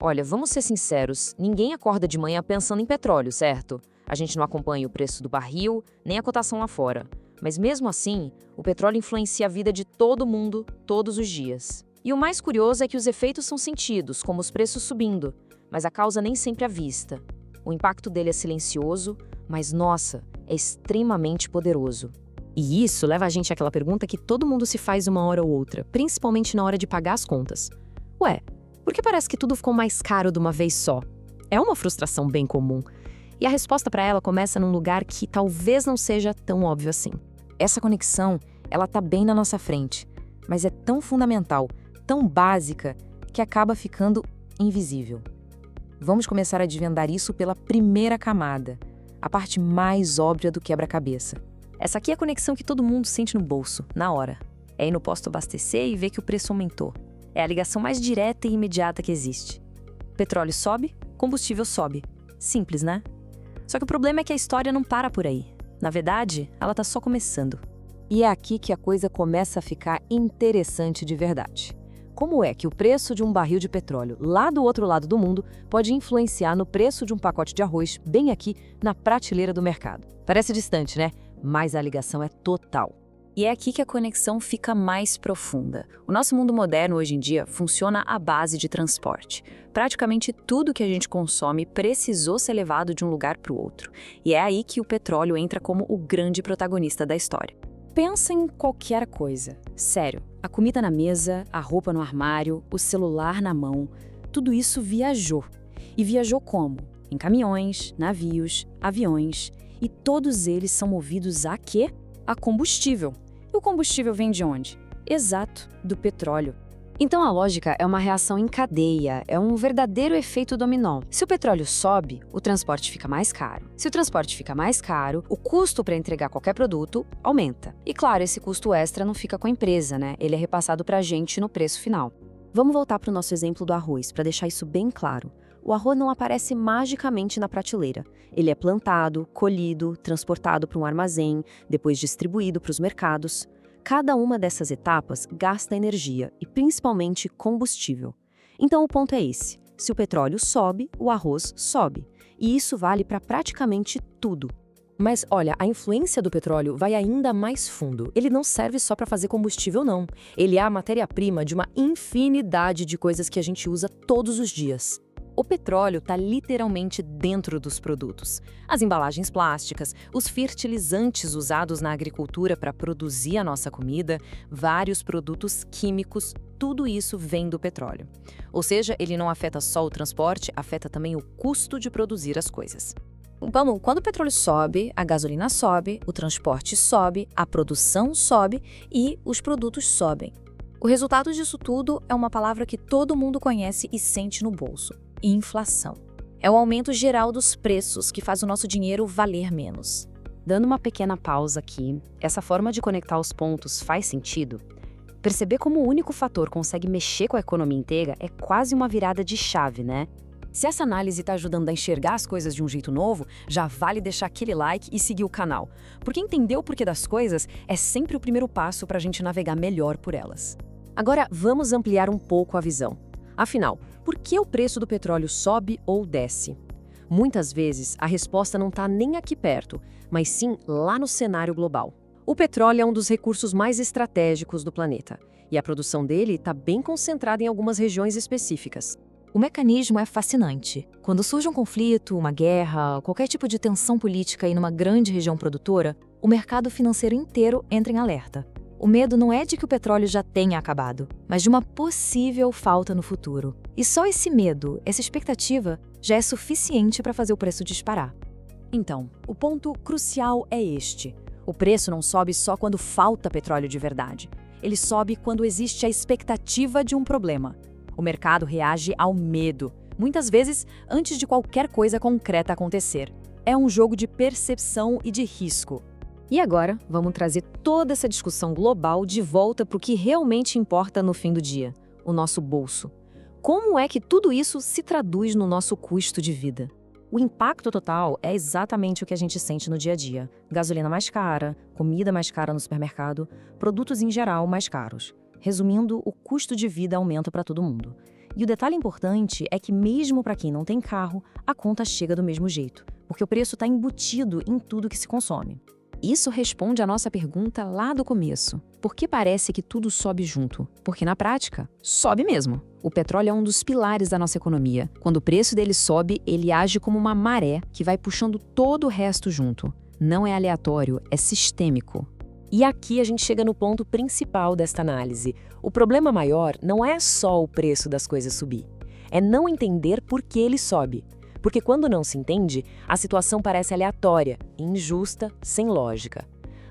Olha, vamos ser sinceros, ninguém acorda de manhã pensando em petróleo, certo? A gente não acompanha o preço do barril, nem a cotação lá fora. Mas mesmo assim, o petróleo influencia a vida de todo mundo, todos os dias. E o mais curioso é que os efeitos são sentidos, como os preços subindo, mas a causa nem sempre à vista. O impacto dele é silencioso, mas nossa, é extremamente poderoso. E isso leva a gente àquela pergunta que todo mundo se faz uma hora ou outra, principalmente na hora de pagar as contas. Ué, por que parece que tudo ficou mais caro de uma vez só? É uma frustração bem comum. E a resposta para ela começa num lugar que talvez não seja tão óbvio assim. Essa conexão, ela tá bem na nossa frente, mas é tão fundamental, tão básica, que acaba ficando invisível. Vamos começar a desvendar isso pela primeira camada, a parte mais óbvia do quebra-cabeça. Essa aqui é a conexão que todo mundo sente no bolso, na hora. É ir no posto abastecer e ver que o preço aumentou. É a ligação mais direta e imediata que existe. Petróleo sobe, combustível sobe. Simples, né? Só que o problema é que a história não para por aí. Na verdade, ela tá só começando. E é aqui que a coisa começa a ficar interessante de verdade. Como é que o preço de um barril de petróleo lá do outro lado do mundo pode influenciar no preço de um pacote de arroz bem aqui na prateleira do mercado? Parece distante, né? Mas a ligação é total. E é aqui que a conexão fica mais profunda. O nosso mundo moderno, hoje em dia, funciona à base de transporte. Praticamente tudo que a gente consome precisou ser levado de um lugar para o outro. E é aí que o petróleo entra como o grande protagonista da história. Pensa em qualquer coisa. Sério, a comida na mesa, a roupa no armário, o celular na mão, tudo isso viajou. E viajou como? Em caminhões, navios, aviões. E todos eles são movidos a quê? A combustível. E o combustível vem de onde? Exato, do petróleo. Então a lógica é uma reação em cadeia, é um verdadeiro efeito dominó. Se o petróleo sobe, o transporte fica mais caro. Se o transporte fica mais caro, o custo para entregar qualquer produto aumenta. E claro, esse custo extra não fica com a empresa, né? Ele é repassado para a gente no preço final. Vamos voltar para o nosso exemplo do arroz, para deixar isso bem claro. O arroz não aparece magicamente na prateleira. Ele é plantado, colhido, transportado para um armazém, depois distribuído para os mercados. Cada uma dessas etapas gasta energia e principalmente combustível. Então o ponto é esse: se o petróleo sobe, o arroz sobe. E isso vale para praticamente tudo. Mas olha, a influência do petróleo vai ainda mais fundo. Ele não serve só para fazer combustível, não. Ele é a matéria-prima de uma infinidade de coisas que a gente usa todos os dias. O petróleo está literalmente dentro dos produtos. As embalagens plásticas, os fertilizantes usados na agricultura para produzir a nossa comida, vários produtos químicos, tudo isso vem do petróleo. Ou seja, ele não afeta só o transporte, afeta também o custo de produzir as coisas. Vamos, quando o petróleo sobe, a gasolina sobe, o transporte sobe, a produção sobe e os produtos sobem. O resultado disso tudo é uma palavra que todo mundo conhece e sente no bolso: inflação. É o aumento geral dos preços que faz o nosso dinheiro valer menos. Dando uma pequena pausa aqui, essa forma de conectar os pontos faz sentido? Perceber como o único fator consegue mexer com a economia inteira é quase uma virada de chave, né? Se essa análise está ajudando a enxergar as coisas de um jeito novo, já vale deixar aquele like e seguir o canal, porque entender o porquê das coisas é sempre o primeiro passo para a gente navegar melhor por elas. Agora, vamos ampliar um pouco a visão. Afinal, por que o preço do petróleo sobe ou desce? Muitas vezes, a resposta não está nem aqui perto, mas sim lá no cenário global. O petróleo é um dos recursos mais estratégicos do planeta, e a produção dele está bem concentrada em algumas regiões específicas. O mecanismo é fascinante. Quando surge um conflito, uma guerra, qualquer tipo de tensão política em uma grande região produtora, o mercado financeiro inteiro entra em alerta. O medo não é de que o petróleo já tenha acabado, mas de uma possível falta no futuro. E só esse medo, essa expectativa, já é suficiente para fazer o preço disparar. Então, o ponto crucial é este: o preço não sobe só quando falta petróleo de verdade. Ele sobe quando existe a expectativa de um problema. O mercado reage ao medo, muitas vezes antes de qualquer coisa concreta acontecer. É um jogo de percepção e de risco. E agora, vamos trazer toda essa discussão global de volta para o que realmente importa no fim do dia: o nosso bolso. Como é que tudo isso se traduz no nosso custo de vida? O impacto total é exatamente o que a gente sente no dia a dia. Gasolina mais cara, comida mais cara no supermercado, produtos em geral mais caros. Resumindo, o custo de vida aumenta para todo mundo. E o detalhe importante é que mesmo para quem não tem carro, a conta chega do mesmo jeito, porque o preço está embutido em tudo que se consome. Isso responde à nossa pergunta lá do começo. Por que parece que tudo sobe junto? Porque na prática, sobe mesmo. O petróleo é um dos pilares da nossa economia. Quando o preço dele sobe, ele age como uma maré que vai puxando todo o resto junto. Não é aleatório, é sistêmico. E aqui a gente chega no ponto principal desta análise. O problema maior não é só o preço das coisas subir, é não entender por que ele sobe. Porque quando não se entende, a situação parece aleatória, injusta, sem lógica.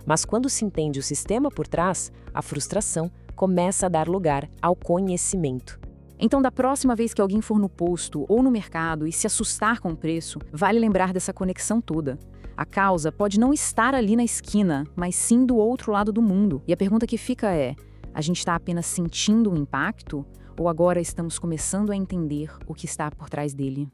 Mas quando se entende o sistema por trás, a frustração começa a dar lugar ao conhecimento. Então, da próxima vez que alguém for no posto ou no mercado e se assustar com o preço, vale lembrar dessa conexão toda. A causa pode não estar ali na esquina, mas sim do outro lado do mundo. E a pergunta que fica é: a gente está apenas sentindo o impacto ou agora estamos começando a entender o que está por trás dele?